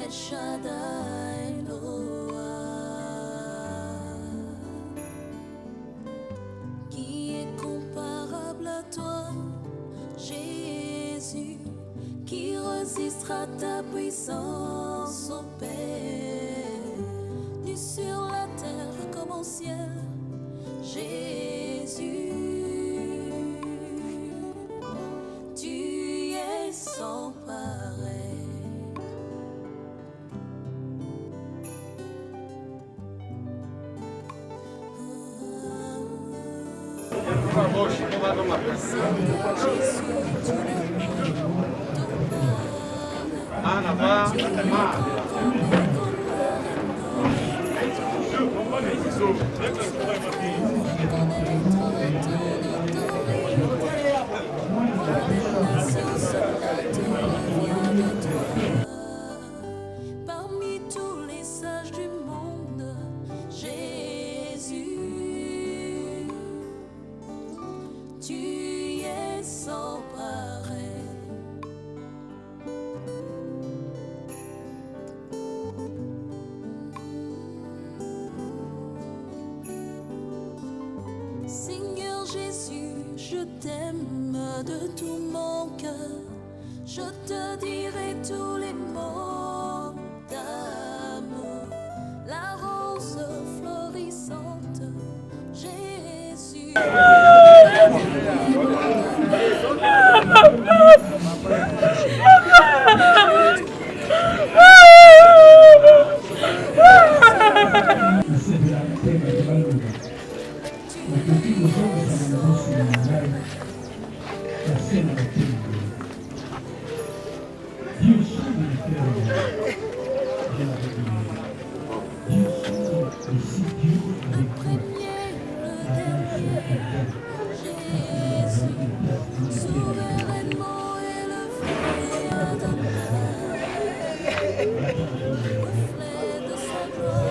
El Shaddai Eloah, qui est comparable à toi, Jésus, qui résistera ta puissance, ô Père, nu sur la terre comme au ciel, Jésus, tu es sans pareil. Parmi tous les sages du monde, Jésus, tu es sans pareil. Seigneur Jésus, je t'aime de tout mon cœur. Je te dirai tous les mots d'amour. La rose florissante, Jésus. Le premier, le dernier, Jésus, souverainement élevé à ta main, reflet de sa gloire,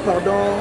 Pardon.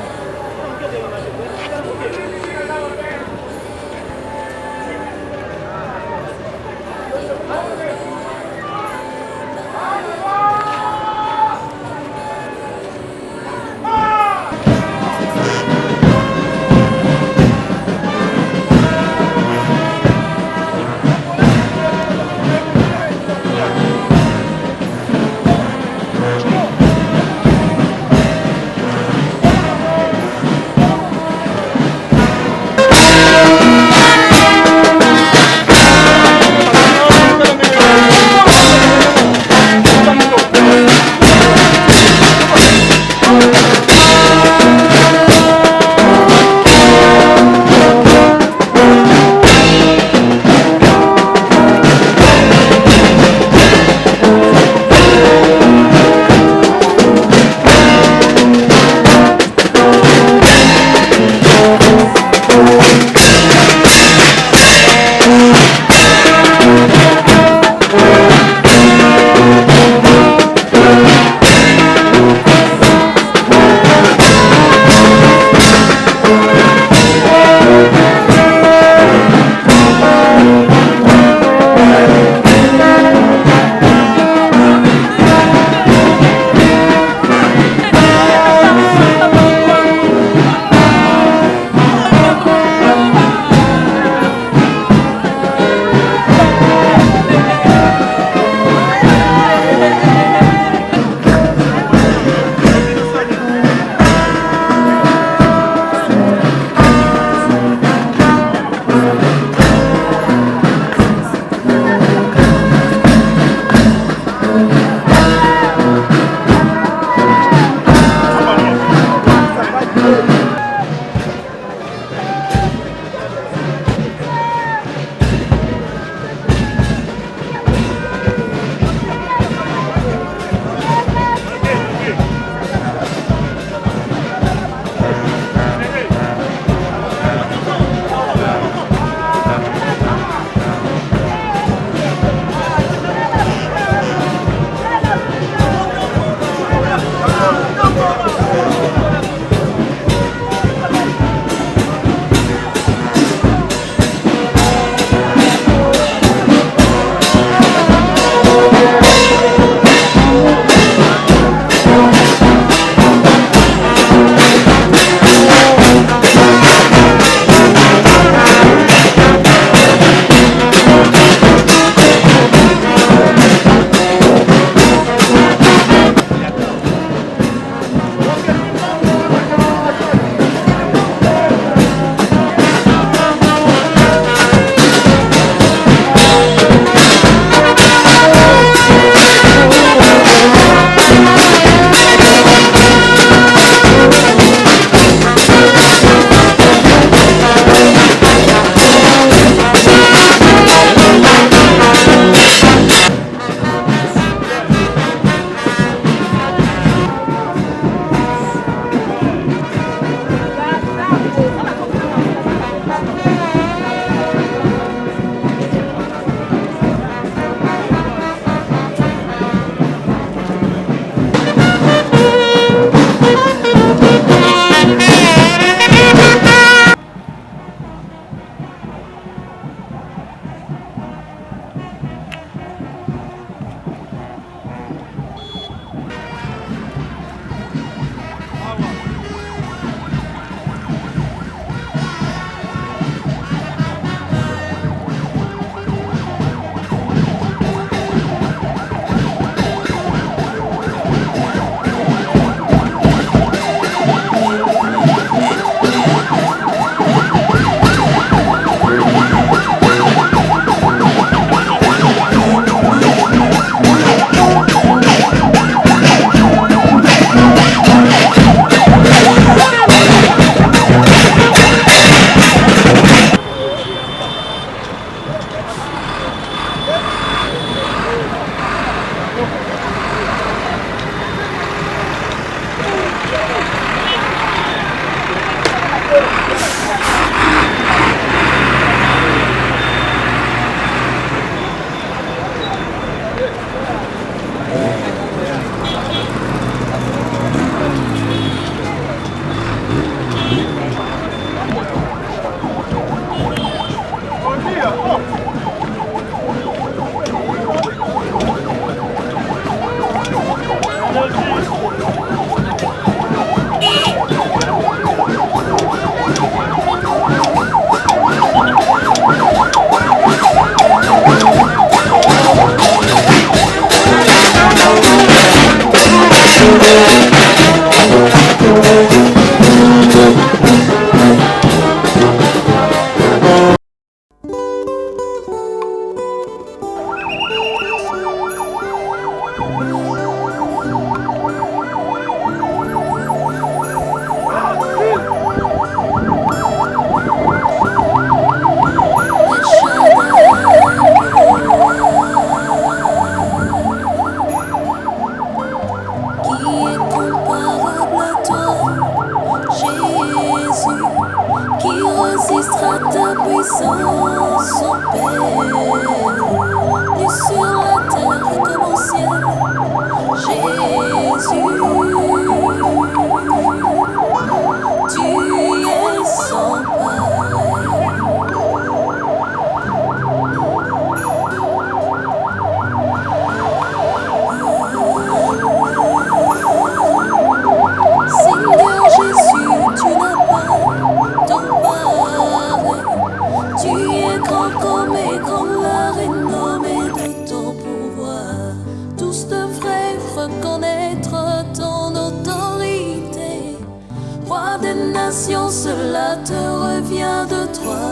Cela te revient de toi.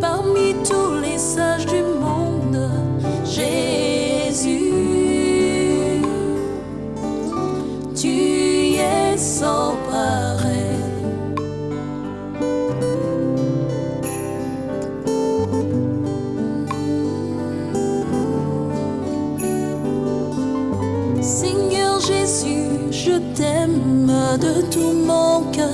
Parmi tous les sages du monde, Jésus, tu es sans pareil. Seigneur Jésus, je t'aime de tout mon cœur.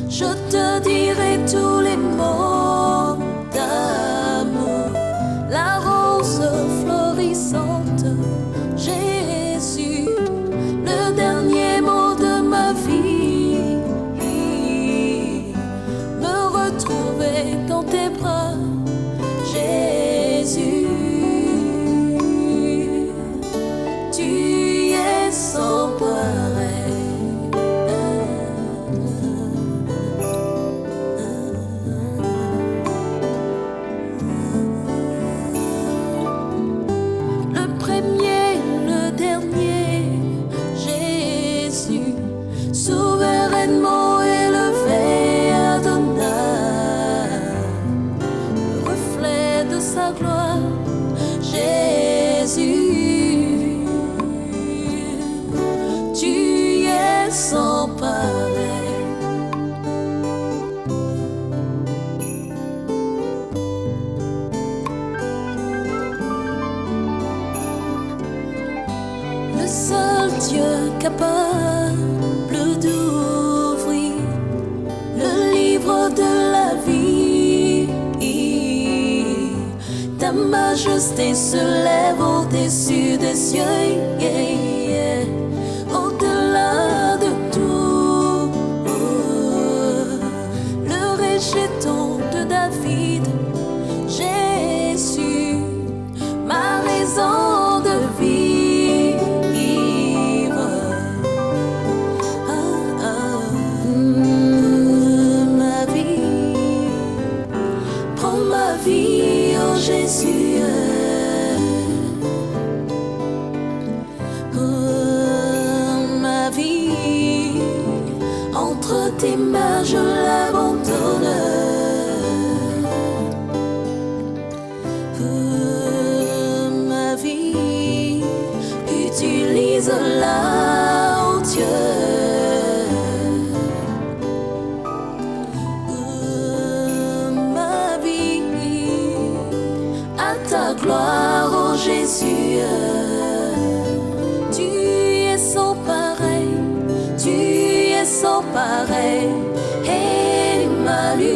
Je te dirai tous les mots d'amour, la rose florissante, Jésus, le dernier mot de ma vie, me retrouver dans tes bras, Jésus, tu es sans pareil. Souverainement élevé, Adonai, reflet de sa gloire, Jésus, tu es sans pareil. Le seul Dieu capable d'ouvrir le livre de la vie. Ta majesté se lève au-dessus des cieux, au-delà de tout. Le rejeton de David, Jésus, ma raison de vivre. Jésus, ma vie, entre tes mains je l'abandonne. Ma vie, utilise-la, oh Dieu. Ta gloire, oh Jésus, tu es sans pareil, tu es sans pareil, Emmanuel,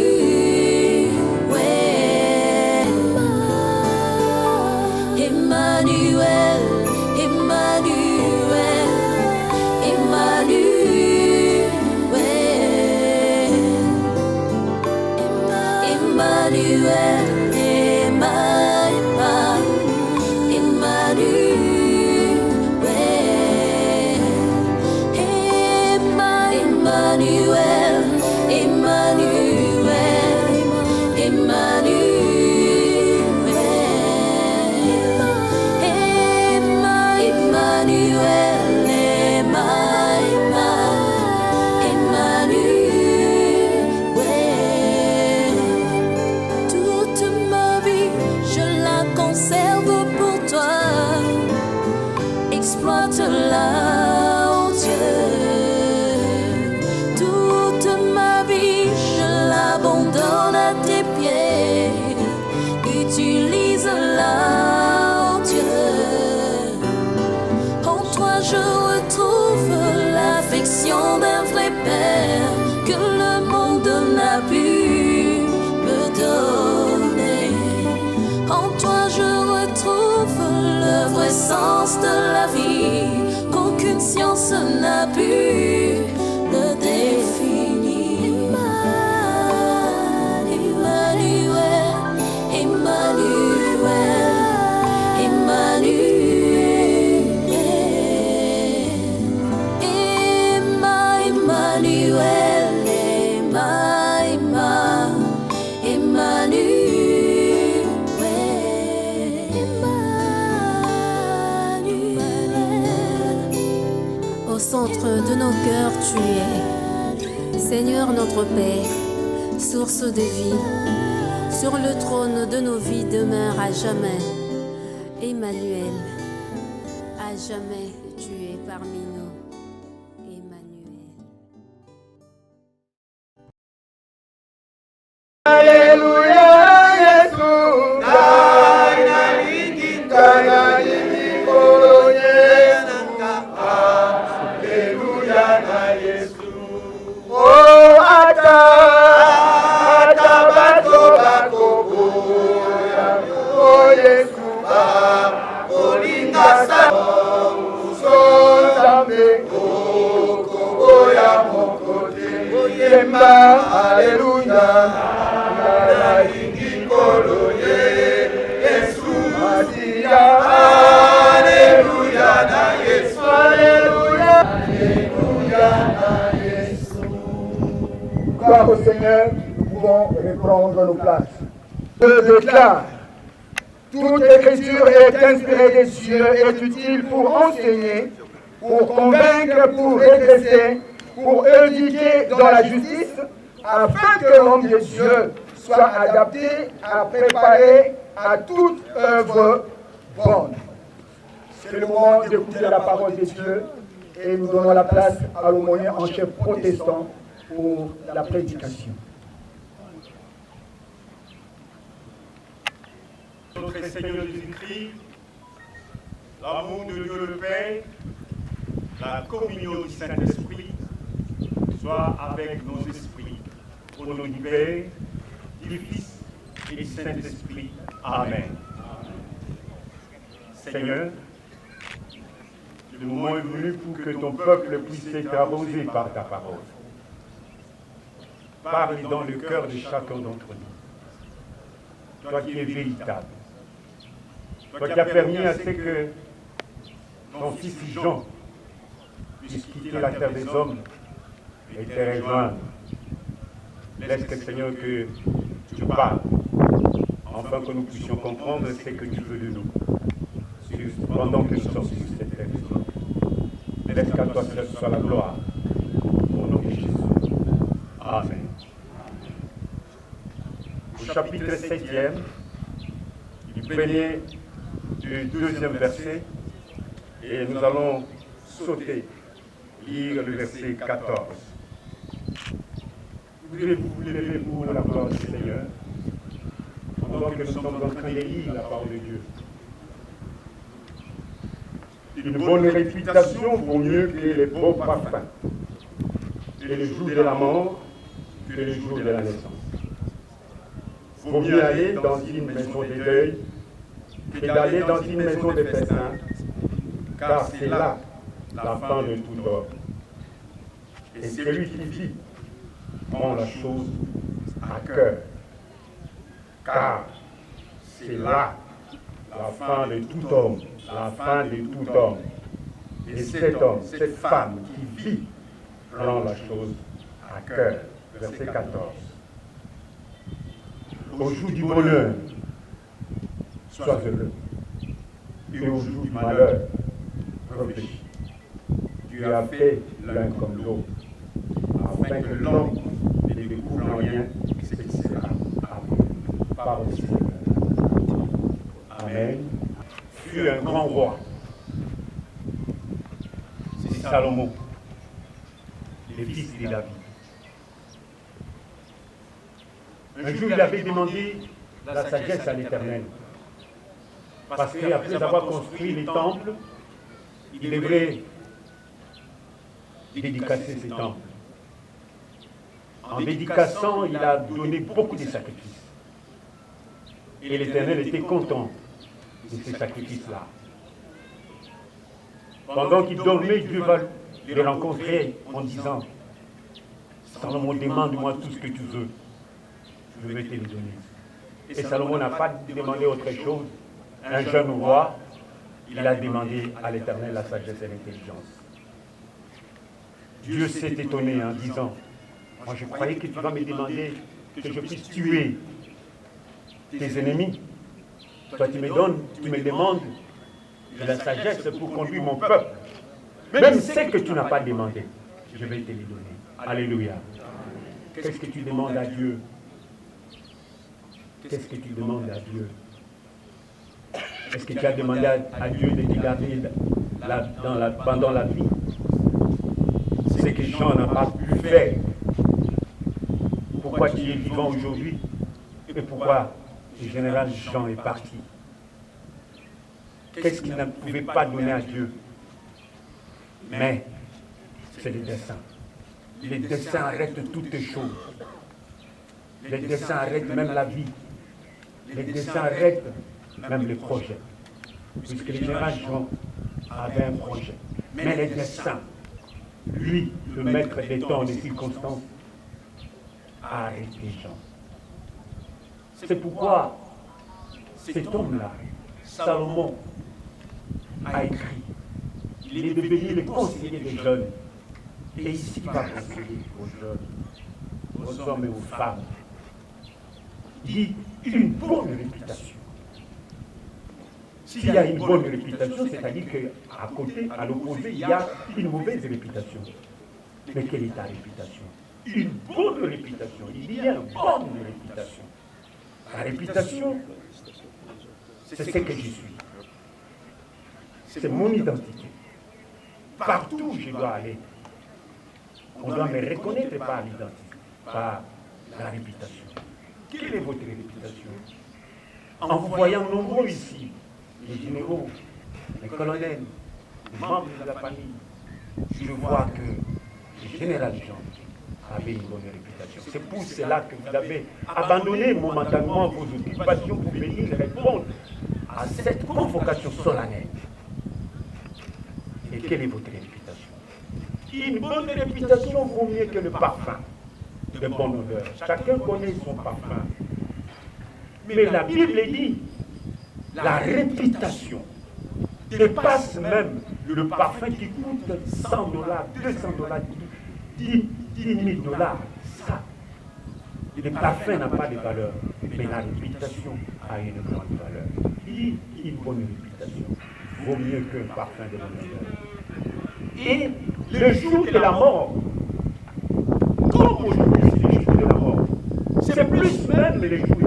Emmanuel, Emmanuel, Emmanuel, Emmanuel. Emmanuel, Emmanuel, Emmanuel, Emmanuel, Emmanuel, un vrai Père que le monde n'a pu me donner. En toi je retrouve le vrai sens de la vie, qu'aucune science n'a pu le définir. Au centre de nos cœurs, tu es, Seigneur notre Père, source de vie. Sur le trône de nos vies demeure à jamais, Emmanuel. À jamais, tu es parmi nous, Emmanuel. Alléluia, Yesu, na lingikana lingikoye nanga. Alléluia, na Yesu. Oh, ata bato bakoboya, oh Yesu, olinga sa Nzambe, okoboya mokote, yemba, Alléluia. Gloire au Seigneur, nous pouvons reprendre nos places. Je déclare, toute écriture est inspirée des cieux, est utile pour enseigner, pour convaincre, pour redresser, pour éduquer dans la justice, afin que l'homme de Dieu soit adapté à préparer à toute œuvre bonne. C'est le moment d'écouter la parole de Dieu et nous donnons la place à l'aumônier en chef protestant pour la prédication. Notre Seigneur Jésus-Christ, l'amour de Dieu le Père, la communion du Saint-Esprit soit avec nos esprits. Au nom du Père, du Fils et du Saint-Esprit. Amen. Seigneur, le moment est venu pour que ton peuple puisse être arrosé par ta parole. Parle dans le cœur de chacun d'entre nous. Toi qui es véritable. Toi qui as permis à ce que ton fils Jean puisse quitter la terre des hommes et te rejoindre. Laisse que, Seigneur, que tu parles, afin que nous puissions comprendre ce que tu veux de nous, pendant que nous sommes sur cette terre des hommes. Laisse qu'à toi seul soit la gloire, au nom de Jésus. Amen. Au chapitre 7e, du premier du deuxième verset, et nous allons sauter, lire le verset 14. Voulez-vous lever pour la gloire du Seigneur, pendant que nous sommes en train de lire la parole de Dieu. Une bonne réputation vaut mieux que les beaux parfums, que le jour de la mort, que le jour de la naissance. Vaut mieux aller dans une maison de deuil que d'aller dans une maison de festin, car c'est là la fin de tout ordre. Et celui qui vit prend la chose à cœur, car c'est là la fin de tout homme, la fin de tout homme. Et cet homme, cette femme qui vit, prend la chose à cœur. Verset 14. Au jour du bonheur, sois heureux. Et au jour du malheur, réfléchis. Tu as fait l'un comme l'autre, afin que l'homme ne découvre en rien ce qui sera après. Parole du Seigneur. Amen. Fut un grand roi. C'est Salomon, le fils de David. Un jour, il avait demandé la sagesse à l'Éternel. Parce qu'après avoir construit les temples, il devrait dédicacer ces temples. En dédicaçant, il a donné beaucoup de sacrifices. Et l'Éternel était content de ces sacrifices-là. Pendant qu'il dormait, Dieu va le rencontrer en disant, Salomon, demande-moi tout ce que tu veux. Je vais te le donner. Et Salomon n'a pas demandé autre chose. Un jeune roi, il a demandé à l'Éternel la sagesse et l'intelligence. Dieu s'est étonné en disant, moi je croyais que tu vas me demander que je puisse tuer tes ennemis. Toi tu me demandes de la sagesse pour conduire mon peuple. Même ce que tu n'as pas demandé, je vais te les donner. Alléluia. Qu'est-ce que tu demandes à Dieu? Qu'est-ce que tu demandes à Dieu? Est-ce que tu as demandé à Dieu de te garder pendant la vie? Ce que Jean n'a pas pu faire. Pourquoi tu es vivant aujourd'hui? Et pourquoi le général Jean est parti? Qu'est-ce qu'il ne pouvait pas donner à Dieu? Mais c'est les desseins. Les desseins arrêtent toutes les choses. Les desseins arrêtent même la vie. Les desseins arrêtent même les projets. Puisque le général Jean avait un projet. Mais les desseins, lui, le maître des temps, des circonstances, a arrêté Jean. C'est pourquoi cet homme-là, Salomon, a écrit. Il est devenu le conseiller des jeunes. Et ici, il va conseiller aux jeunes, aux hommes et aux femmes. Il dit une bonne réputation. S'il y a une bonne réputation, c'est-à-dire qu'à côté, à l'opposé, il y a une mauvaise réputation. Mais quelle est ta réputation? Une bonne réputation. Il y a une bonne réputation. La réputation, c'est ce que je suis. C'est mon identité. Partout où je dois aller, on doit me reconnaître par l'identité, par la réputation. Quelle est votre réputation? En vous voyant nombreux ici, les généraux, les colonels, les membres de la famille, je vois que le général Jean avait une bonne réputation. C'est pour cela que vous avez abandonné momentanément vos occupations pour venir répondre à cette convocation solennelle. Et quelle est votre réputation? Une bonne réputation vaut mieux que le parfum de bonne odeur. Chacun connaît son parfum. Mais la Bible dit, la réputation dépasse même le parfum qui coûte $100, $200, $10 000. Ça, le parfum n'a pas de valeur, mais la réputation a une grande valeur. Une bonne réputation vaut mieux qu'un parfum de bonne odeur. Et le jour de la mort, comme aujourd'hui c'est le jour de la mort, c'est plus même le jour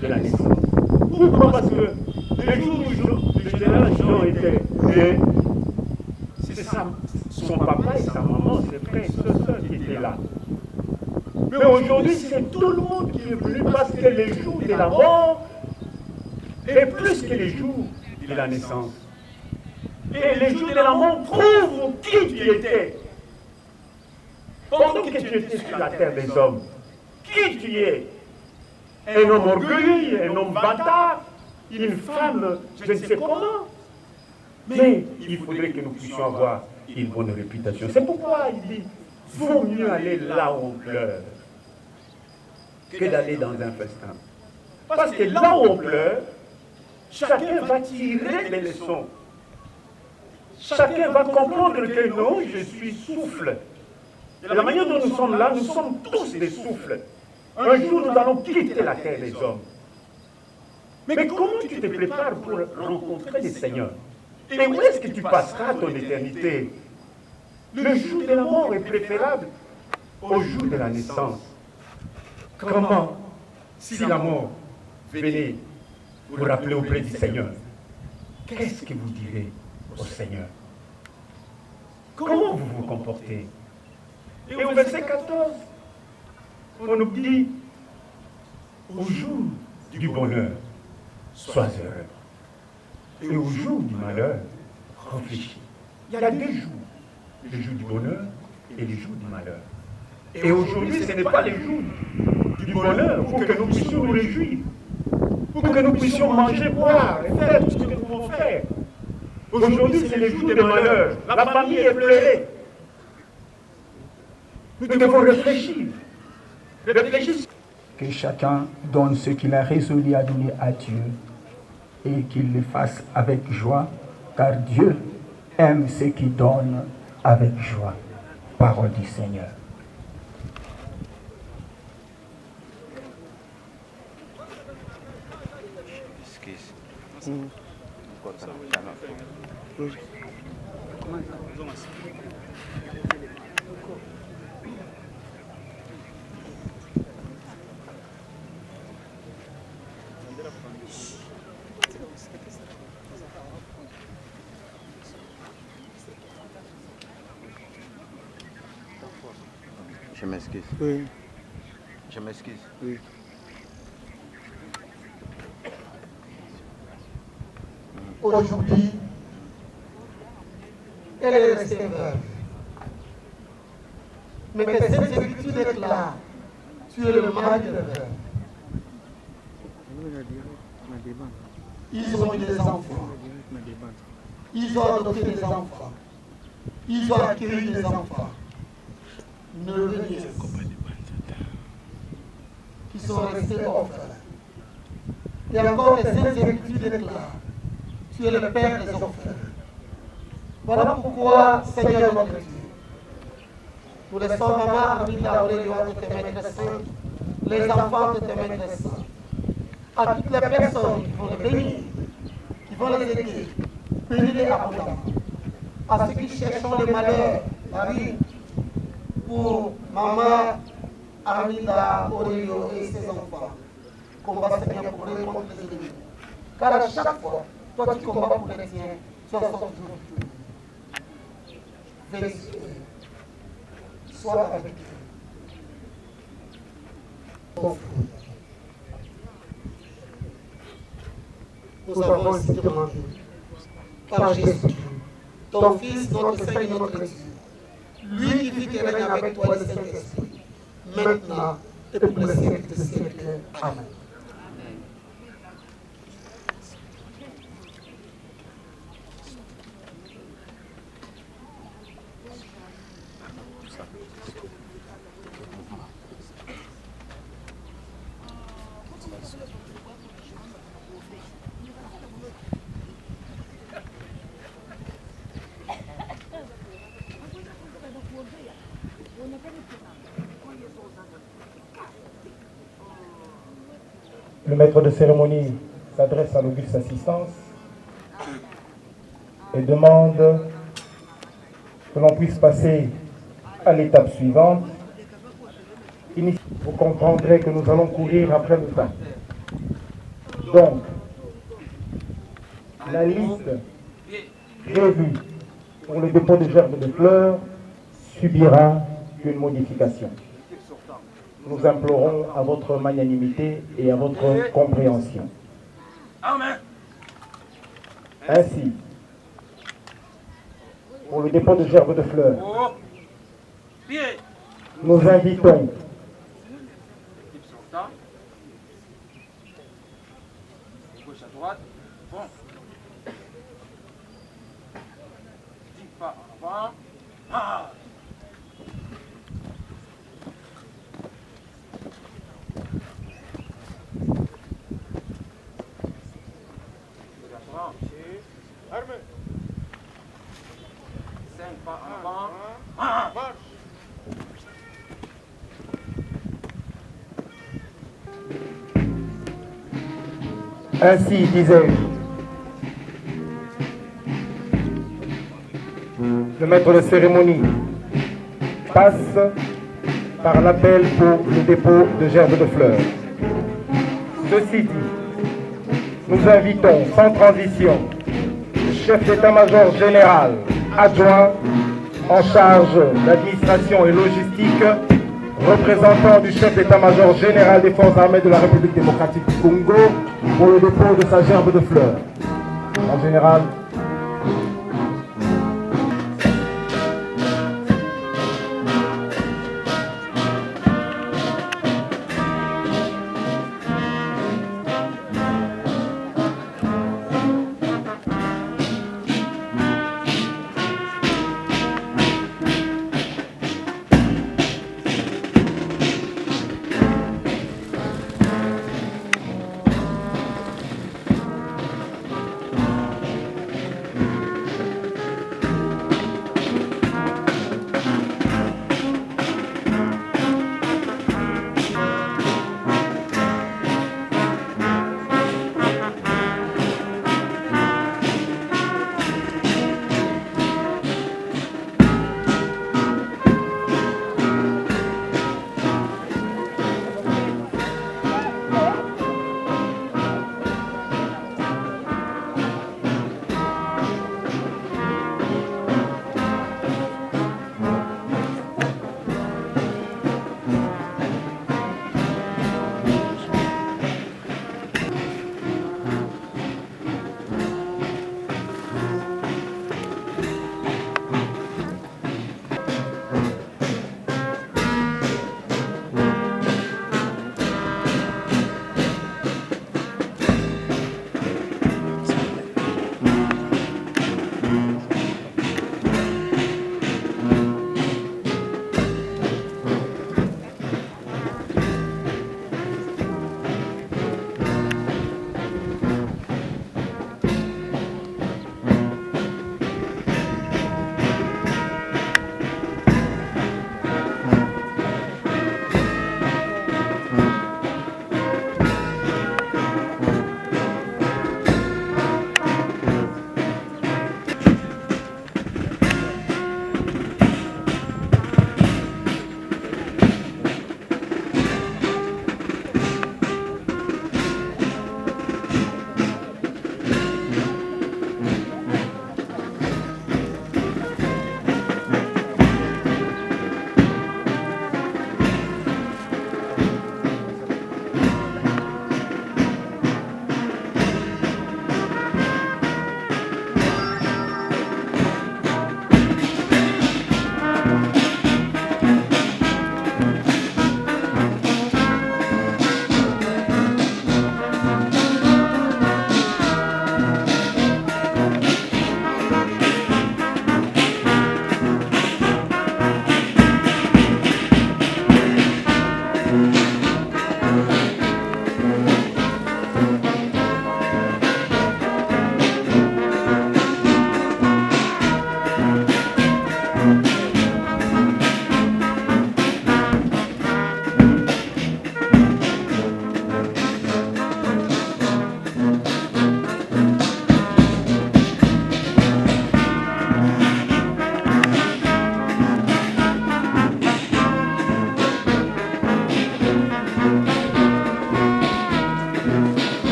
de la naissance. Pourquoi? Parce que le jour où le général Jean était né, c'est son papa et sa maman, ses frères et ses soeurs qui étaient là. Mais aujourd'hui, c'est tout le monde qui est venu parce que le jour de la mort est plus que le jour de la naissance. Et le jour de la mort prouve qui tu étais. Pendant que tu étais sur la terre des hommes, qui tu es? Un homme orgueilleux, un homme bâtard, une femme, je ne sais comment. Mais il faudrait que nous puissions avoir une bonne réputation. C'est pourquoi il dit, vaut mieux aller là où on pleure que d'aller dans un festin. Parce que là où on pleure, chacun va tirer des leçons. Chacun va comprendre que non, je suis souffle. De la manière dont nous sommes là, nous sommes tous des souffles. Un jour, nous allons quitter la terre des hommes. Mais comment tu te prépares pour rencontrer le Seigneur? Et où est-ce que tu passeras ton éternité? Le jour de la mort est préférable au jour de la naissance. Comment, si la mort venait vous rappeler auprès du Seigneur, qu'est-ce que vous direz au Seigneur? Comment vous vous comportez? Et au verset 14, on nous dit, au jour du bonheur, sois heureux. Et au jour du malheur, réfléchis. Il y a deux jours, le jour du bonheur et le jour du malheur. Et aujourd'hui, ce n'est pas les jours du bonheur pour que nous puissions nous réjouir, pour que nous puissions manger, boire et faire tout ce que nous pouvons faire. Aujourd'hui, c'est les jours de malheur. La famille est pleurée. Nous devons réfléchir. Réfléchir. Que chacun donne ce qu'il a résolu à donner à Dieu et qu'il le fasse avec joie, car Dieu aime ceux qui donnent avec joie. Parole du Seigneur. Je m'excuse. Oui. Je m'excuse. Oui. Aujourd'hui, elle est restée veuve. Mais que cette servitude est là. Tu es le mari de la veuve. Ils ont eu des enfants. Ils ont adopté des enfants. Ils ont accueilli des enfants. Neveux et nièces qui sont restés orphelins. Et encore les saintes servitudes est là. Tu es le père des orphelins. Voilà pourquoi, Seigneur notre Dieu, nous laissons maman Armida Aurélia de te mettre saint, les enfants de te mettre saint. À toutes les personnes qui vont les bénir, qui vont les aider, bénis-les abondamment. À ceux qui cherchent les malheurs, Marie, pour maman Armida Aurélia et ses enfants, combat Seigneur pour les contre les ennemis. Car à chaque fois, toi tu combats pour les tiens, tu en sors toujours victorieux. Félicité. Sois avec eux. Nous avons ainsi demandé par Jésus, ton Fils, notre Seigneur, notre Dieu, lui qui vit et règne avec toi le Saint-Esprit, maintenant et pour les siècles des siècles. Amen. Le maître de cérémonie s'adresse à l'auguste assistance et demande que l'on puisse passer à l'étape suivante. Vous comprendrez que nous allons courir après le temps. Donc, la liste prévue pour le dépôt de gerbes de fleurs subira une modification. Nous implorons à votre magnanimité et à votre compréhension. Ainsi, pour le dépôt de gerbes de fleurs, nous invitons ainsi, disais-je, le maître de cérémonie passe par l'appel pour le dépôt de gerbes de fleurs. Ceci dit, nous invitons sans transition le chef d'état-major général adjoint en charge d'administration et logistique, représentant du chef d'état-major général des forces armées de la République démocratique du Congo, pour le dépôt de sa gerbe de fleurs. En général,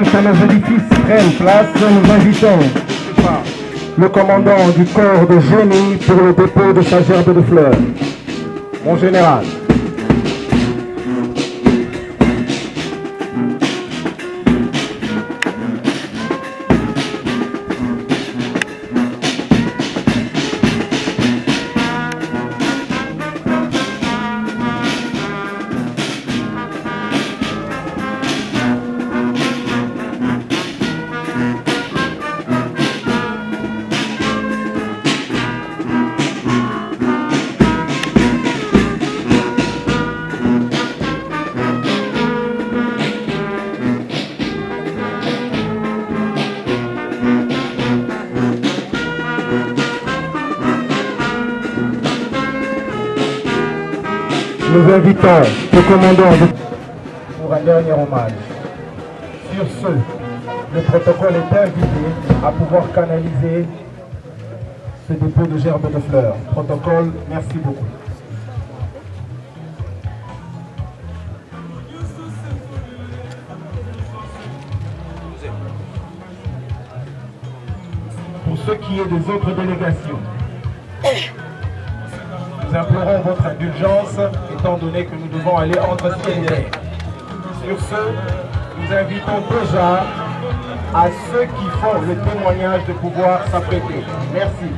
même que nos édifices prennent place, nous invitons le commandant du corps de génie pour le dépôt de sa gerbe de fleurs. Mon général. Nous invitons le commandant pour un dernier hommage. Sur ce, le protocole est invité à pouvoir canaliser ce dépôt de gerbes de fleurs. Protocole, merci beaucoup. Pour ce qui est des autres délégations, nous implorons votre indulgence, étant donné que nous devons aller entre ciel et terre. Sur ce, nous invitons déjà à ceux qui font le témoignage de pouvoir s'apprêter. Merci.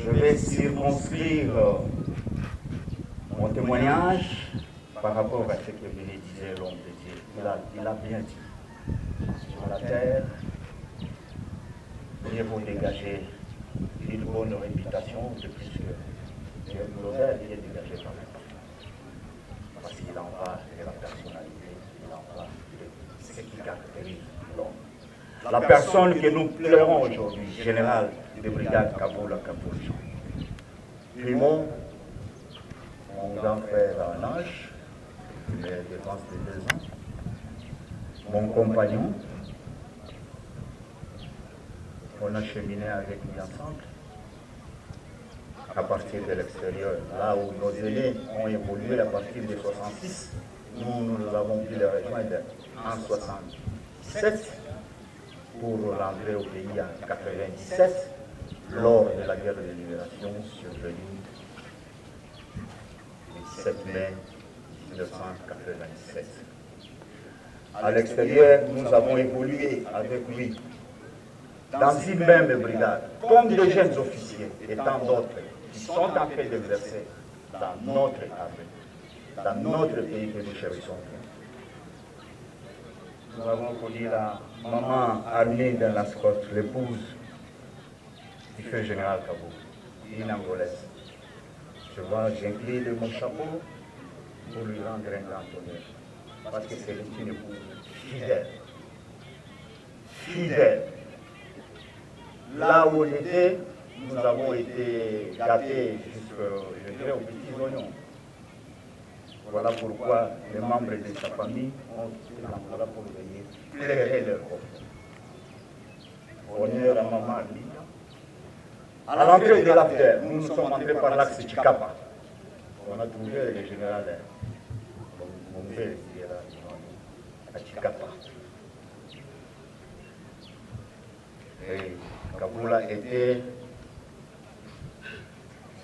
Je vais circonscrire mon témoignage par rapport à ce que venait disait l'homme de Dieu. Il a bien dit. Sur la terre, mieux vaut dégager une bonne réputation de plus que l'odeur qui est dégagée par le parfum. Parce qu'il en va de la personnalité, il en va de ce qui caractérise l'homme. La personne que nous pleurons aujourd'hui, général de brigade Kaboula Kabouljan. Primo, mon grand frère en âge, il est défense de 2 ans. Mon compagnon, on a cheminé avec lui ensemble à partir de l'extérieur. Là où nos aînés ont évolué à partir de 66, nous avons pu les rejoindre en 67 pour rentrer au pays en 97 lors de la guerre de libération survenue le 17 mai 1997. À l'extérieur, nous avons évolué avec lui dans une même brigade, comme des jeunes officiers et tant d'autres qui sont en train d'exercer dans notre armée, dans notre pays que nous chérissons. Nous avons connu la maman Armine de Lascotte, l'épouse du feu général Kabou, une Angolaise. J'incline mon chapeau pour lui rendre un grand honneur, parce que c'est une épouse fidèle. Fidèle. Là où on était, nous avons été gâtés jusqu'au petits oignons. Voilà pourquoi les membres de sa famille ont été là pour venir clairer leur corps. Honneur à maman Armine. À l'entrée de l'affaire, nous nous sommes entrés par l'axe Chikapa. on a trouvé le général Mombé qui est là, à Chikapa. Et Kaboula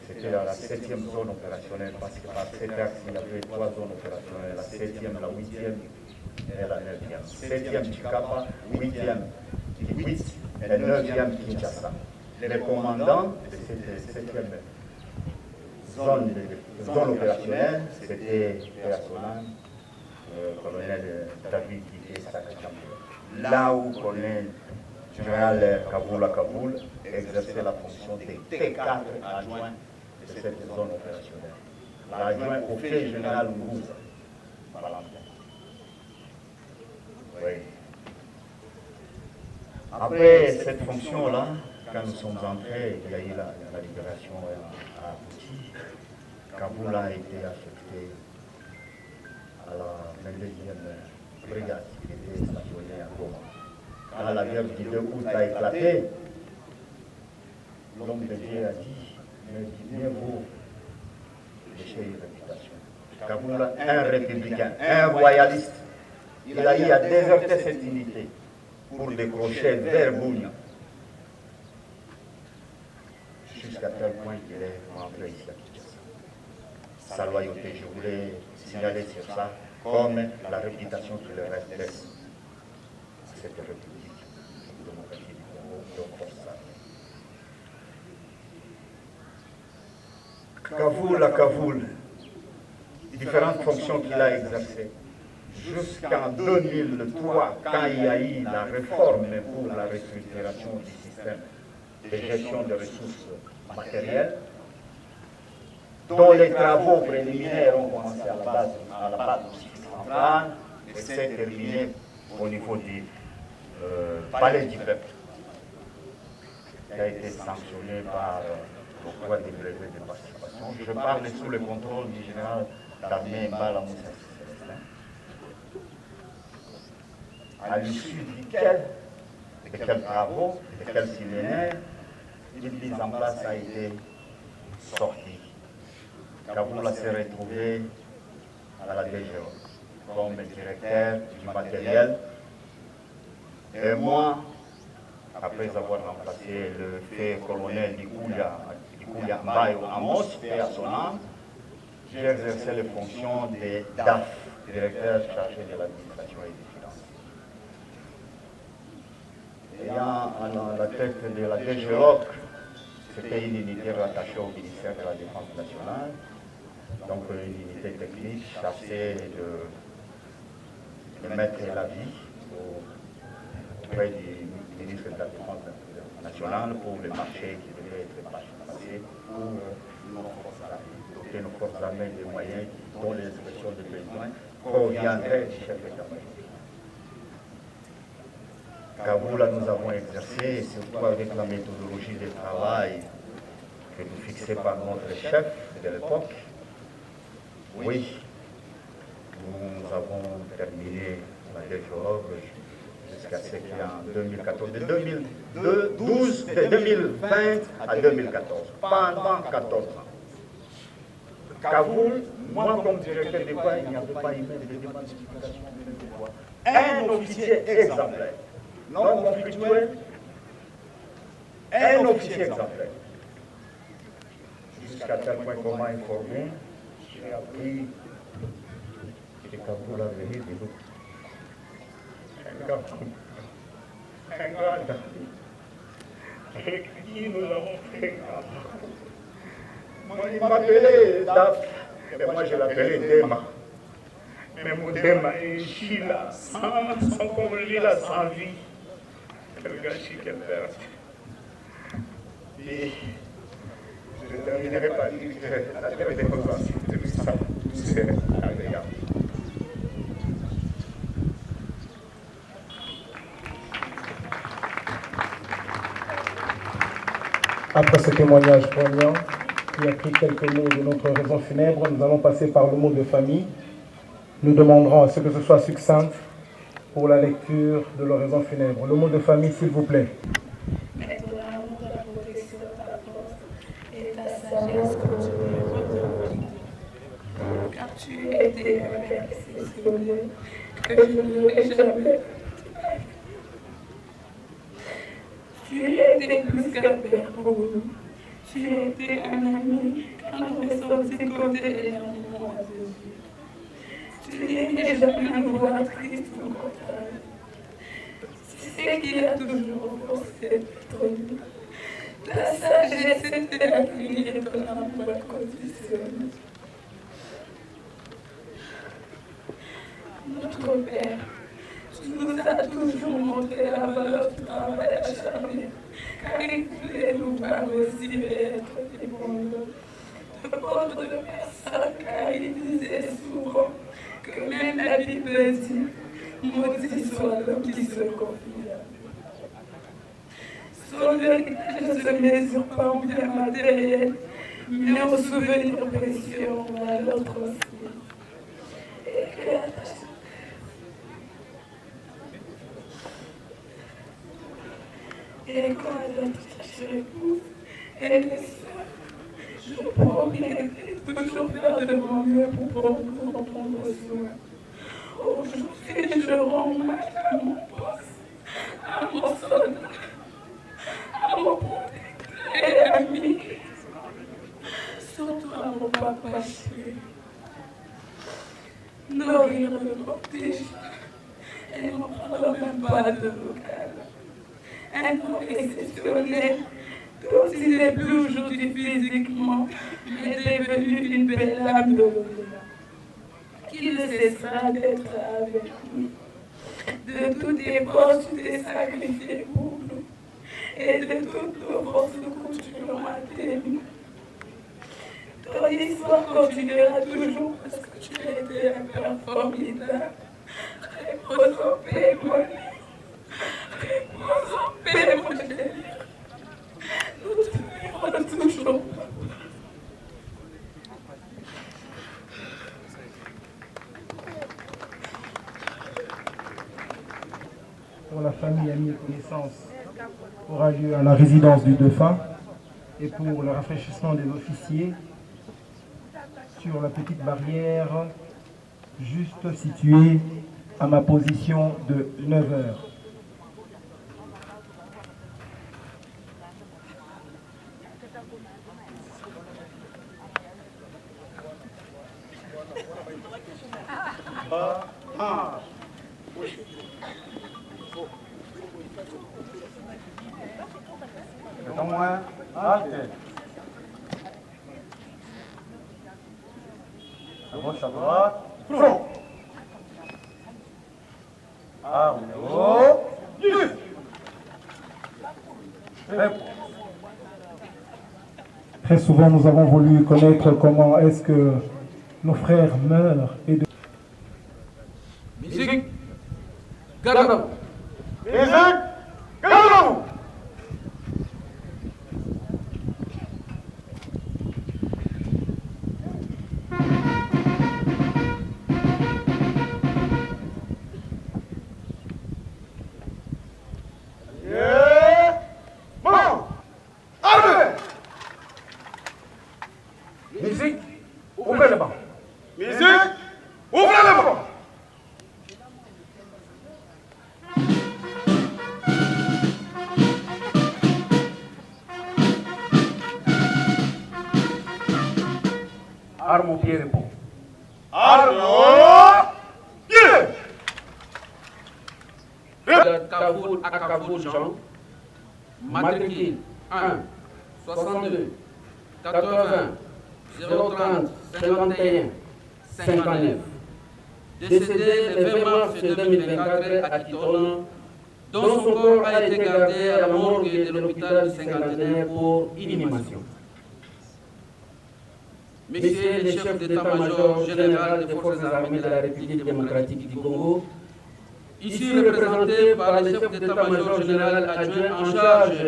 c'était la 7e zone opérationnelle, parce que par cet axe, il y avait 3 zones opérationnelles, la 7e, la 8e et la 9e. 7e Chikapa, 8e Kikwit et 9e Kinshasa. Les commandants de cette 7e zone opérationnelle, c'était personnel, colonel David Didier Sakachambe. Là où colonel général Kaboul exerçait la fonction de T4 adjoint de cette zone opérationnelle. L'adjoint au fait général Ngouza. Oui. Après cette fonction-là, quand nous sommes entrés, il y a eu la libération à abouti. Kaboul a été affecté à la 22e brigade qui était stationnée à Goma. Quand la guerre du 2 août a éclaté, l'homme de Dieu a dit, mais mieux vaut lécher une réputation. Kaboul, un républicain, un royaliste, il a eu à déserter cette unité pour décrocher vers Bounia. Jusqu'à tel point qu'il est rentré ici à Kinshasa. Sa loyauté, je voulais signaler sur ça, comme la réputation qu'il laisse à cette république démocratique du Congo et au Forza. Kaboul, différentes fonctions qu'il a exercées. Jusqu'en 2003, quand il y a eu la réforme pour la restructuration du système de gestion des ressources matérielles, dont les travaux préliminaires ont commencé à la base du central et s'est terminé au niveau du palais du peuple, qui a été sanctionné par l'octroi des brevets de participation. Je parle sous le contrôle du général d'armée Mbala Moussa Célestin, à l'issue de quels travaux, de quels séminaires, une mise en place a été sortie. Kaboul s'est retrouvé à la DGO comme directeur du matériel. Et moi, après avoir remplacé le fait colonel Dikouya Mbayo Amos, paix à son âme, j'ai exercé les fonctions de DAF, directeur chargé de l'administration et des finances. Ayant à la tête de la DGO, c'était une unité rattachée au ministère de la Défense nationale, donc une unité technique chargée de mettre la vie auprès du ministre de la Défense nationale pour les marchés qui devaient être passés pour doter nos forces armées des moyens dont les expressions de besoin proviendraient du chef d'état-major. Kaboul, nous avons exercé, surtout avec la méthodologie de travail que nous fixée par notre chef de l'époque. Oui, nous avons terminé la DGO jusqu'à ce qu'en 2014, de 2020 à 2014, pendant 14 ans. Kaboul, moi comme directeur d'école, il n'y avait pas eu de demande d'explication de pourquoi. Un officier exemplaire, non conflictuel, un officier exemplaire. Jusqu'à tel point qu'on m'a informé, j'ai appris que Kaboul avait eu des loups. Un grand ami avec qui nous avons fait il m'appelait Daf, et moi je l'appelais Dema. Mais mon Dema est Chila, sans comme lui là, sans vie. Quel gâchis, quelle perte. Et je ne terminerai pas dire que la terre des Congo, c'est tout ça, tout c'est agréable. Après ce témoignage poignant, qui a pris quelques mots de notre raison funèbre, nous allons passer par le mot de famille. Nous demanderons à ce que ce soit succinct pour la lecture de l'oraison funèbre. Le mot de famille, s'il vous plaît. Et pour l'amour de la protection de ta force et ta sagesse que tu me été un père exceptionnel que je n'aurais jamais. Tu as été plus qu'un père pour nous. Tu as été un ami quand on est sorti côté dernièrement à Jésus. Tu n'es jamais nous voir triste ou contraire. Tu sais qu'il a toujours forcé d'être nous. La sagesse était la pluie et ton amour conditionnel. Notre Père, tu nous as toujours montré la valeur du travail acharné, car il voulait nous voir aussi être des bons hommes, de prendre de personnes, car il disait souvent que même la Bible dit, maudit soit l'homme qui se confie à Dieu. Son héritage ne se mesure pas au bien matériel, mais au souvenir précieux en valeur transmise. Et quand notre chère épouse et les sœurs, je promets de toujours faire de mon mieux pour vous en prendre soin. Aujourd'hui, je rends hommage à mon poste, à mon soldat, à mon protecteur et ami, surtout à mon papa chéri. Nourrir le protéger et ne prendre même pas de vocal. Un homme exceptionnel, dont il n'est plus aujourd'hui physiquement, mais devenu une belle âme de l'au-delà, qui ne cessera d'être avec nous. De tous tes forces, tu t'es sacrifié pour nous, et de toutes nos forces, nous continuerons à t'aimer. Ton histoire continuera toujours parce que tu as été un père formidable. Repose en paix, mon Dieu. Repose en paix, mon Dieu. Nous te verrons toujours. Pour la famille, amis et connaissances aura lieu à la résidence du défunt et pour le rafraîchissement des officiers sur la petite barrière juste située à ma position de 9 heures. À gauche, à droite, front. Arme haut, 10. Très souvent, nous avons voulu connaître comment est-ce que nos frères meurent et de... Musique, gardons. Musique, gardons. Musique, ouvrez le banc. Musique, ouvrez le banc. Arme au pied, repos. Arme au pied. Kaboul à Kaboul Jean, matricule 1, 62, 80, 030, 51, 59. Décédé le 20 mars 2024 à Kiton, dont son corps a été gardé à la morgue de l'hôpital du Cinquantenaire pour inhumation. Messieurs les chefs d'état-major général des forces armées de la République démocratique du Congo, ici représentés par les chefs d'état-major général adjoint en charge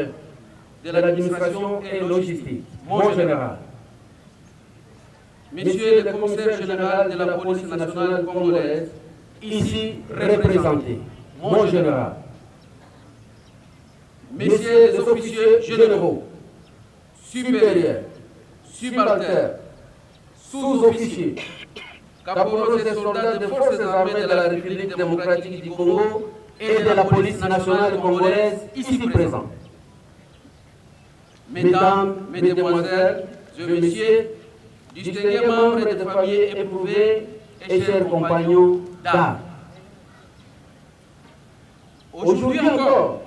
de l'administration et logistique, mon général. Monsieur le commissaire général de la police nationale congolaise, ici représenté, mon général. Messieurs les officiers généraux, supérieurs, subalternes, sous-officiers, caporaux et soldats des forces armées de la République démocratique du Congo et de la police nationale congolaise ici présents. Mesdames, Mesdemoiselles et Messieurs, distingués membres de familles éprouvées et chers compagnons d'armes. Aujourd'hui encore,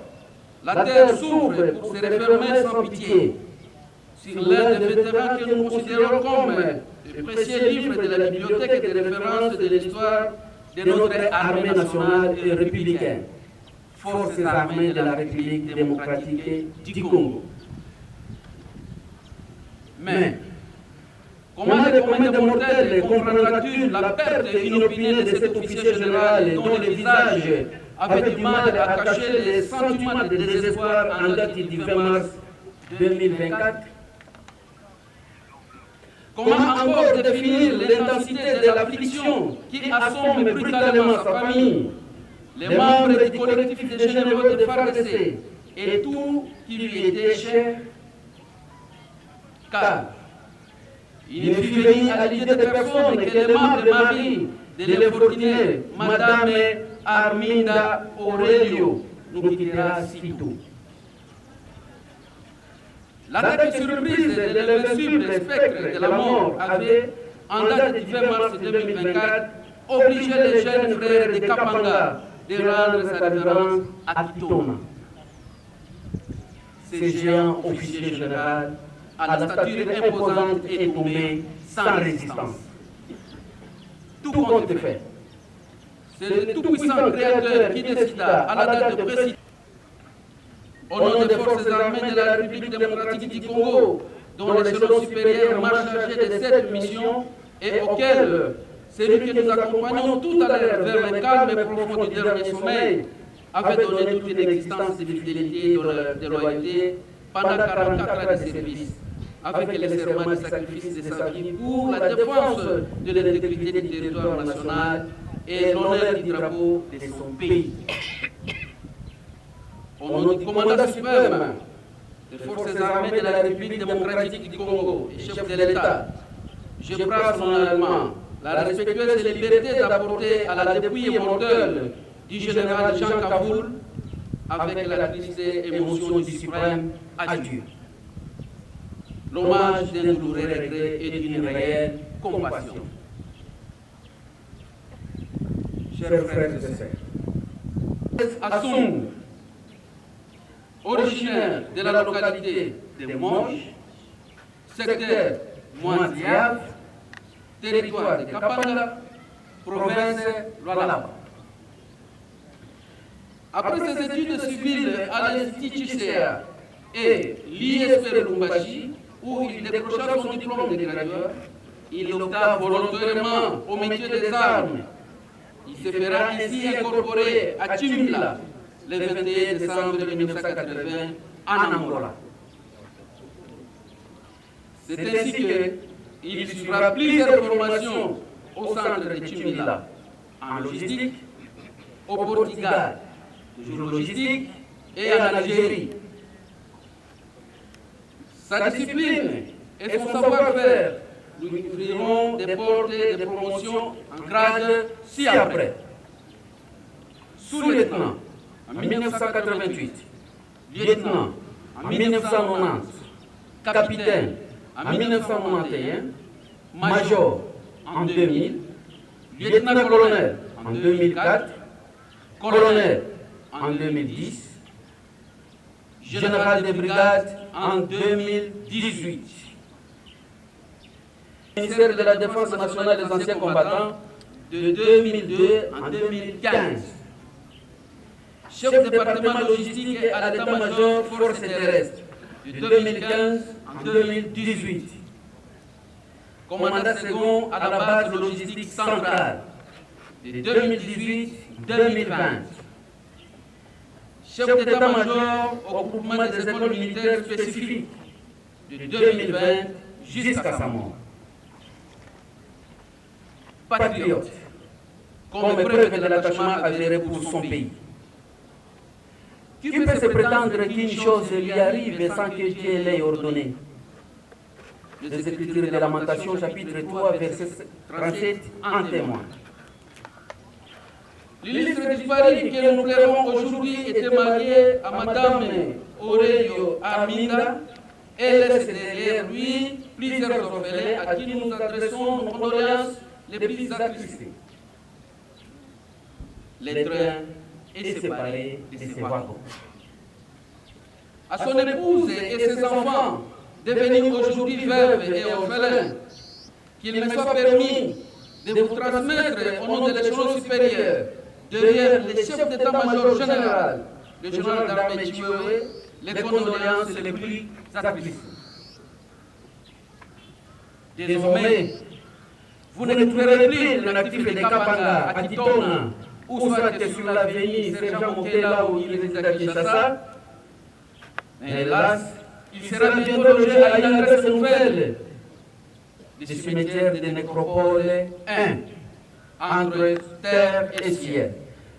la terre s'ouvre pour se refermer sans pitié sur l'un des vétérans que nous considérons comme le précieux livre de la bibliothèque de référence de l'histoire de notre armée nationale et républicaine, Forces armées de la République démocratique du Congo. Mais, comment de mortels comprendra-t-il la perte inopinée de cet officier général dont le visage avait du mal à cacher les sentiments de désespoir en date du 20 mars 2024? Comment encore définir l'intensité de l'affliction qui assomme brutalement sa famille, les membres du collectif des généraux de FARDC et tout qui lui était cher? Car il ne fut venu à l'idée de personne que les membres de Marie de l'infortunée Madame Arminda Aurelio nous quittera si tôt. L'attaque surprise de l'invincible spectre de la mort avait, en date du 20 mars 2024, obligé les jeunes frères de Kapanga de rendre sa révérence à Kitona. Ce géant officier général à la stature imposante est tombé sans résistance. Tout compte fait. C'est le tout-puissant créateur qui décida à la date précise, au nom des forces armées de la République démocratique du Congo, dont l'échelon supérieur m'a chargé de cette mission et auquel celui que nous accompagnons tout à l'heure vers le calme et profond du dernier sommeil avait donné toute une existence de fidélité et de loyauté pendant 44 ans de service, avec les serments de sacrifice de sa vie pour la défense de l'intégrité du territoire national et l'honneur du drapeau de son pays. Au nom du commandant suprême des forces armées de la République démocratique du Congo et chef de l'État, je prends solennellement la respectueuse liberté d'apporter à la dépouille mortelle du général Jean Kaboul, avec la triste émotion du suprême adieu, l'hommage d'un douloureux regret et d'une réelle compassion. Chers frères et sœurs, Assoum, originaire de la localité de Monge, secteur Moisiave, territoire de Kapanga, province Lualaba. Après ses études civiles à l'Institut CA et l'ISP Lumbashi, où il décrocha son diplôme de graveur, il opta volontairement au métier des armes. Il se fera ainsi incorporer à Chimila le 21 décembre 1980 en Angola. C'est ainsi qu'il suivra plusieurs formations au centre de Chimila, en logistique, au Portugal, toujours logistique, et en Algérie. Sa discipline et son savoir-faire lui ouvriront des portes de promotion en grade ci-après. Sous-lieutenant en 1988, lieutenant en 1990, capitaine en 1991, major en 2000, lieutenant-colonel en 2004, colonel en 2010, général de brigade en 2018. Ministère de la Défense nationale des anciens combattants de 2002 en 2015. Chef département logistique à l'état-major forces terrestres de 2015 en 2018. Commandant second à la base logistique centrale de 2018-2020. Chef d'état-major au groupement des écoles militaires spécifiques de 2020 jusqu'à sa mort. Patriote, comme preuve de l'attachement avéré pour son pays. Qui peut se prétendre qu'une chose lui arrive sans que Dieu l'ait ordonné? Les Écritures de Lamentation, chapitre 3, verset 37, en témoigne. L'illustre disparu que nous pleurons aujourd'hui était marié à Madame Aurelio Arminda et laisse derrière lui plusieurs orphelins à qui nous adressons nos condoléances les plus attristées. Le train est séparé de ses wagons. À son épouse et ses enfants, devenus aujourd'hui veuves et orphelins, qu'il me soit permis de vous transmettre au nom de l'échelon supérieur, derrière le chef d'état-major général, le général d'armée Chiwewe, les condoléances les plus attristées. Désormais, vous ne trouverez plus le natif de Kapanga à Kitona, ou soit sur l'avenue Sergent Montela où il est à Kinshasa, mais hélas, il sera bientôt logé à une adresse nouvelle du cimetière de Nécropole 1, entre terre et ciel,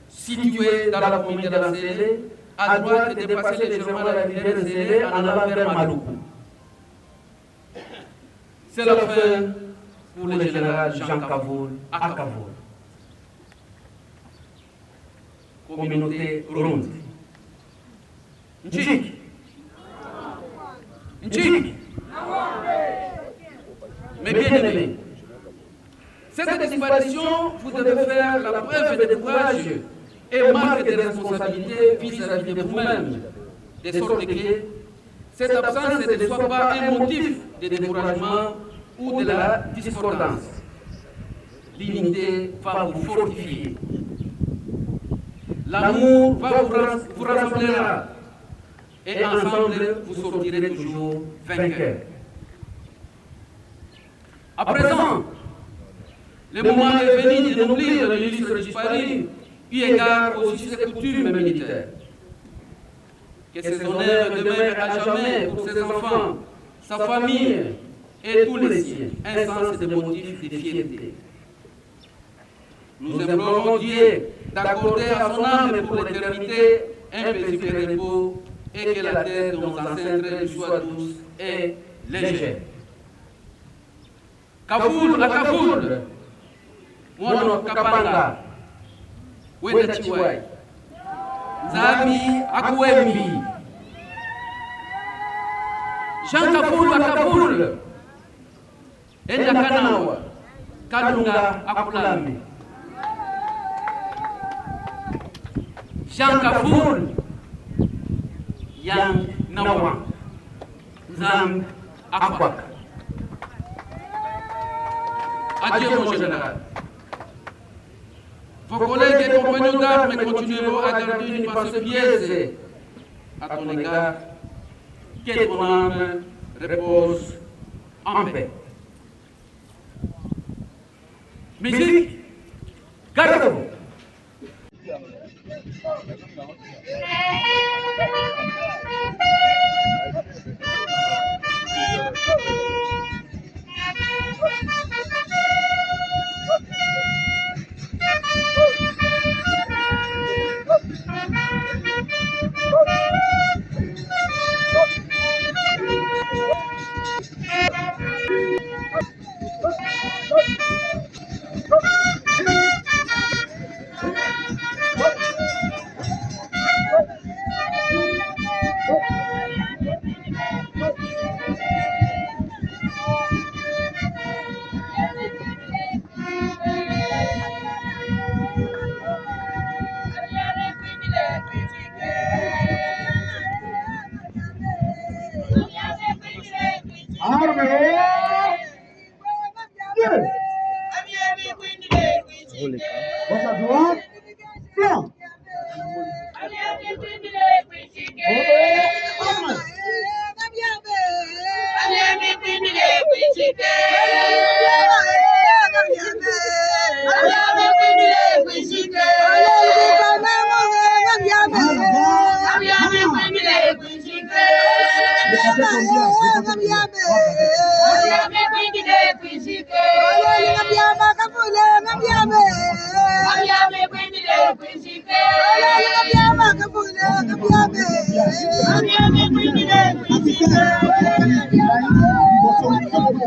situé dans la commune de la Zélé, à droite de dépasser légèrement la rivière Zélé en allant vers Maluku. C'est la fin pour le général Jean Kavoul à Kavoul. Communauté ronde. N'Tchik. N'Tchik. Mais bien aimé, cette disparition, vous devez faire la preuve de courage et marque de responsabilité vis-à-vis de vous-même, de sorte que cette absence ne soit pas un motif de découragement ou de la discordance. L'unité va vous fortifier. L'amour vous rassemblera et ensemble vous sortirez toujours vainqueurs. À présent, le moment est venu de nourrir l'illustre disparu, eu égard aux us et coutumes militaires. Que ses honneurs demeurent à jamais pour ses enfants, sa famille et tous les siens, un sens de motif de fierté. Nous implorons Dieu d'accorder à son âme pour l'éternité un paisible repos et que la terre de nos ancêtres lui soit douce et légère. Kavoul à Kavoul, Mono Kapanga, Weda Chiwai, Zami Akwembi, Jean Kavoul à Kavoul, Enda Kanawa, Kadunga Akulami. Jean Kavoul, Yang Nawa, Zam Akwak. Adieu mon général. Vos collègues et compagnons d'armes continueront à garder une pensée biaisée à ton égard. Que ton âme repose en paix. Musique, garde-vous. Gracias.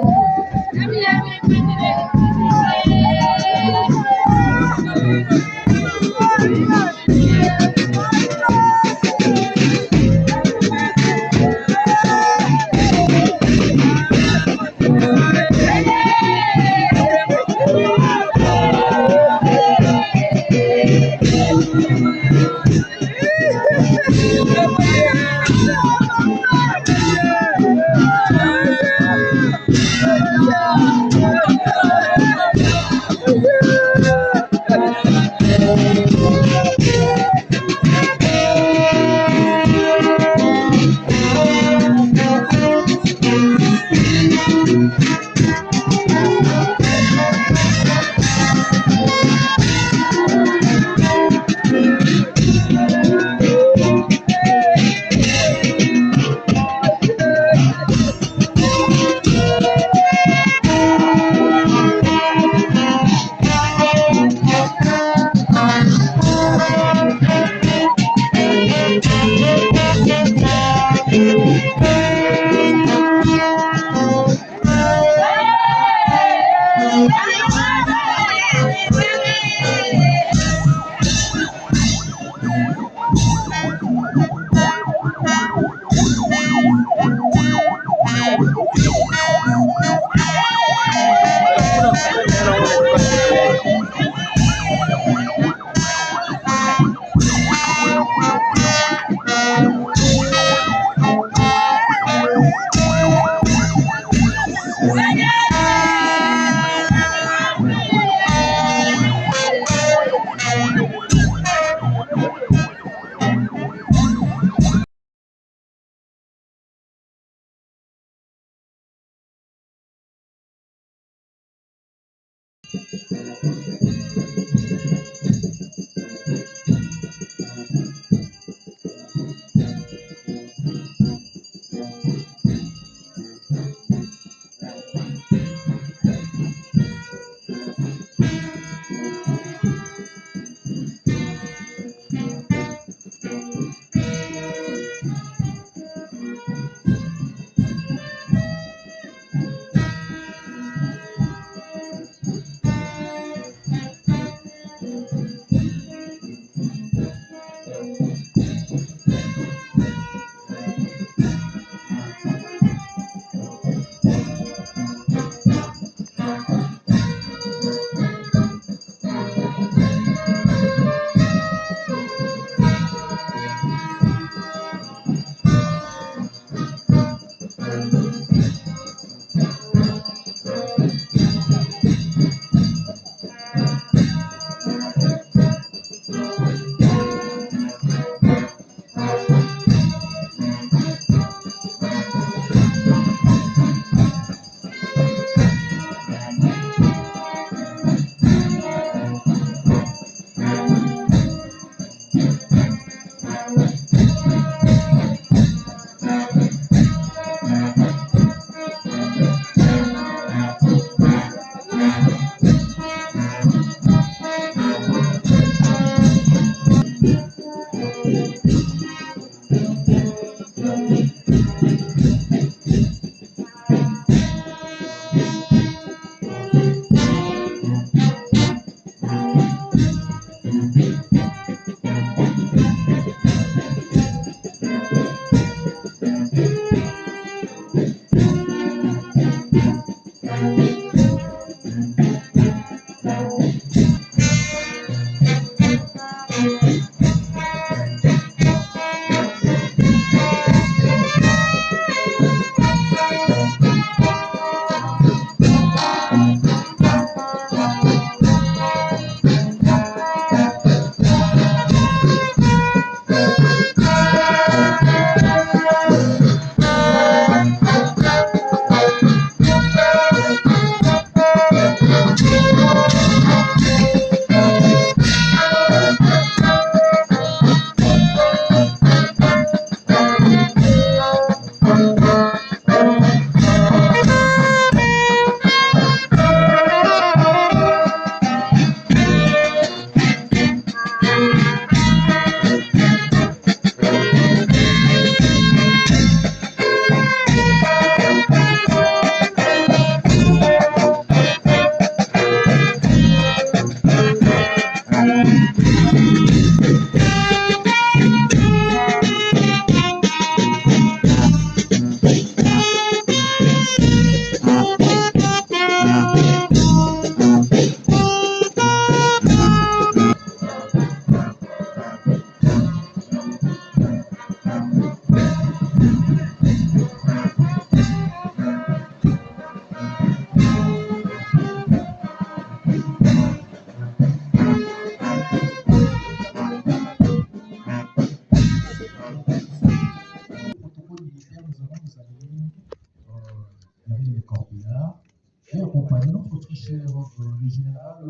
et accompagner notre très cher le général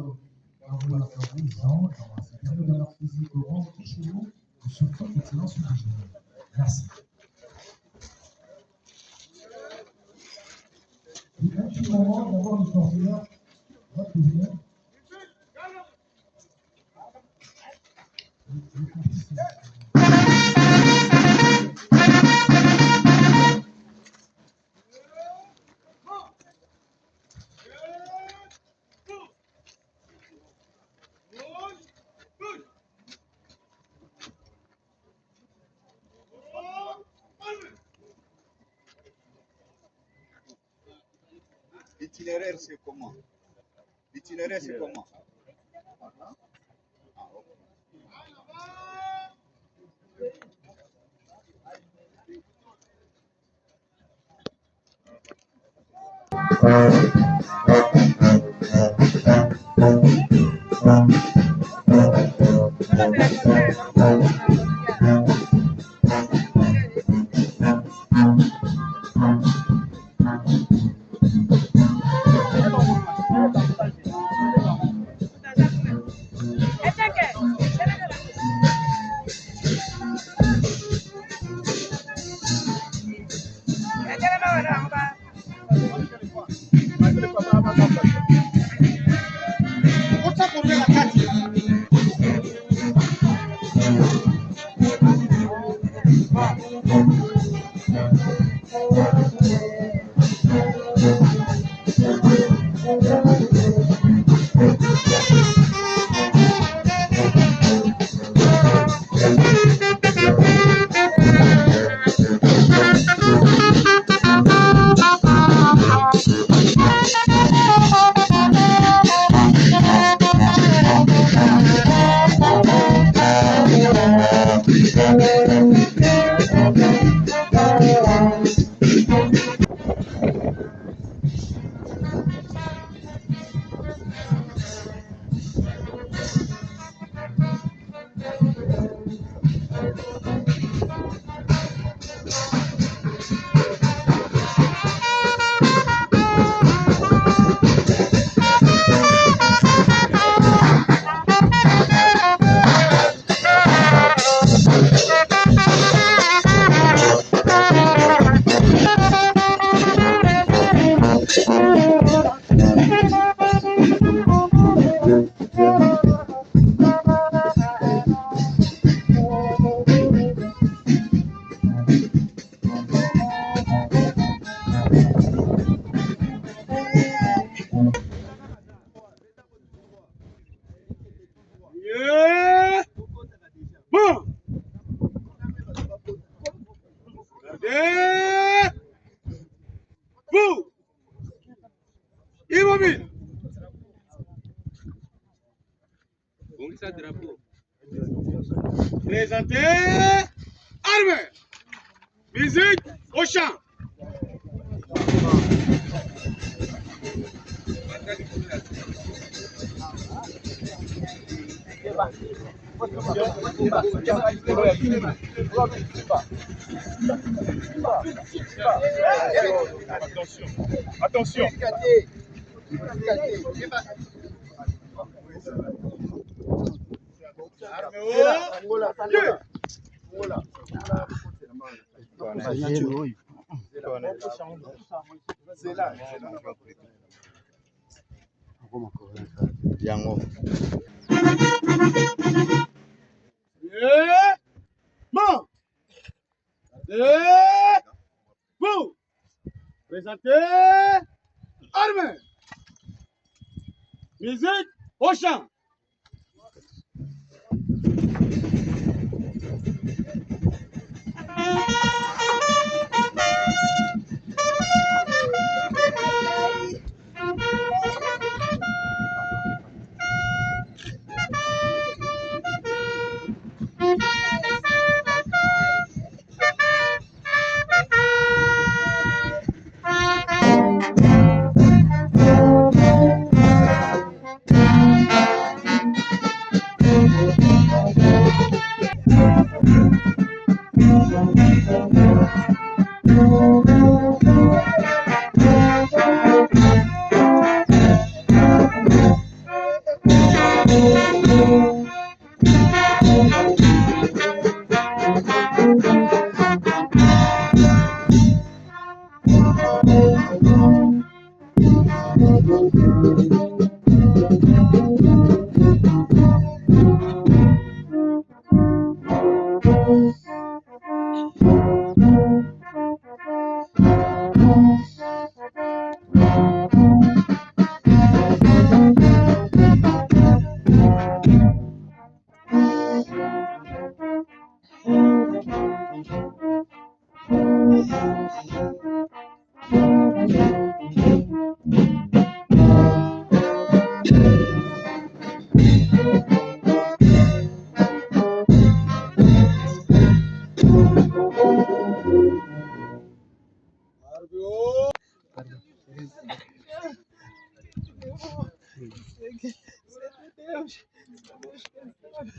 Jean, dans sa période d'art physique au rang chez nous, surtout excellence originale. Merci. Et un petit moment d'avoir le coordinateur retrouvé. L'itinéraire, c'est comment? L'itinéraire, c'est comment? Présentez armes. Musique au chant. Attention. Vous présentez armes. Musique au chant.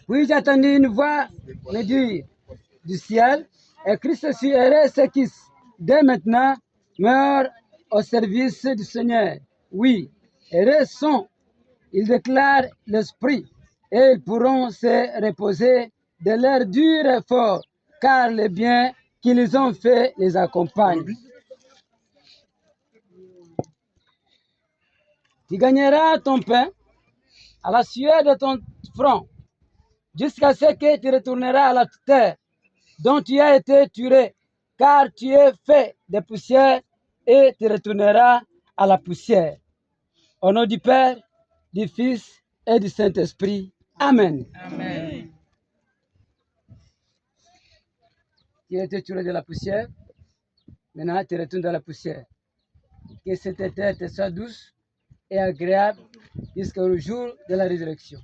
Puis j'entendis une voix me dire du ciel, et Christ sur RSX, dès maintenant, meurt au service du Seigneur. Oui, heureux sont, ils déclarent l'esprit, et ils pourront se reposer de leur dur effort, car le bien qu'ils ont fait les accompagne. Tu gagneras ton pain à la sueur de ton front, jusqu'à ce que tu retourneras à la terre dont tu as été tiré, car tu es fait de poussière et tu retourneras à la poussière. Au nom du Père, du Fils et du Saint-Esprit. Amen. Amen. Tu as été tiré de la poussière, maintenant tu retournes dans la poussière. Que cette terre te soit douce et agréable jusqu'au jour de la résurrection.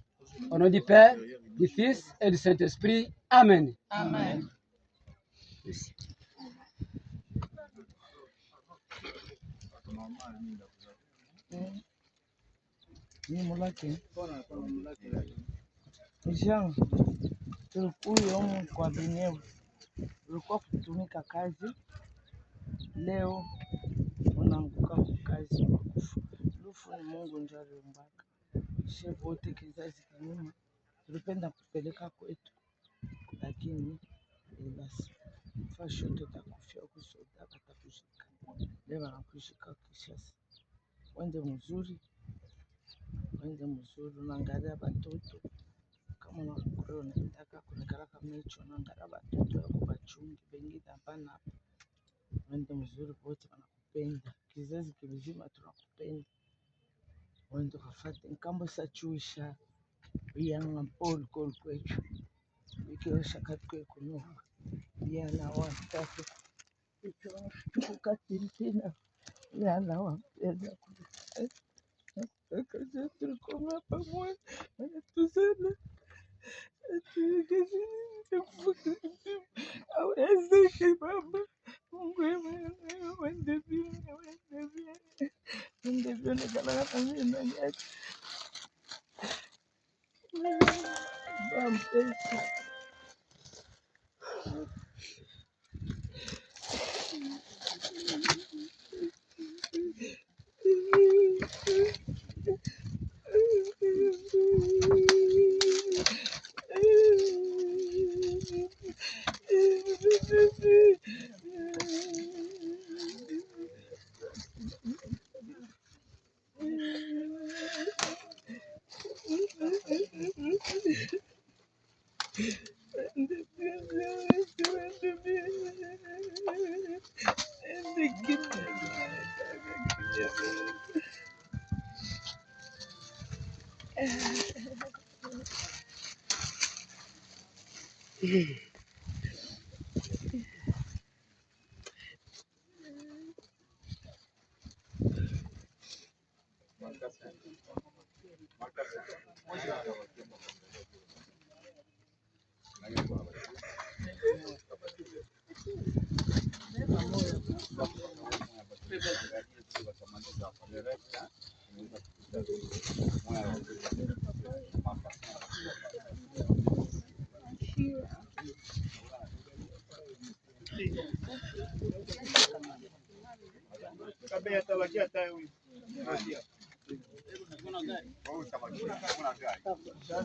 Au nom du Père, du Fils et du Saint-Esprit. Amen. Amen. Merci. Jean, tulikuwa kwa Binevu, ulikuwa kutumika kazi, leo unaanguka kwa kazi wa kufa. Lufu ni Mungu ndiye aliumbaka. Shefu wote kizazi kinyuma tulipenda kupeleka kwetu, lakini basi fasho tutakufia kusoda katakushika. Leo anakushika Kishasa. Wende mzuri, unaangalia watoto kama unakukura unataka kunikara kama hicho, unaangalia watoto wako bachungi wengine hapana. Wende mzuri, wote wanakupenda, kizazi kizima tunakupenda. Wende kafate nkambo sachuisha yana Paul Col kwetu ikiosha katwe kunuka yana watatu tukukatiritina yana wapenda tulikuwa pamoja tuzana Hawezeki Baba. Mungu wende vile. Wende vile kana hata mimi nani. Baba. Kabla tabakia tayo.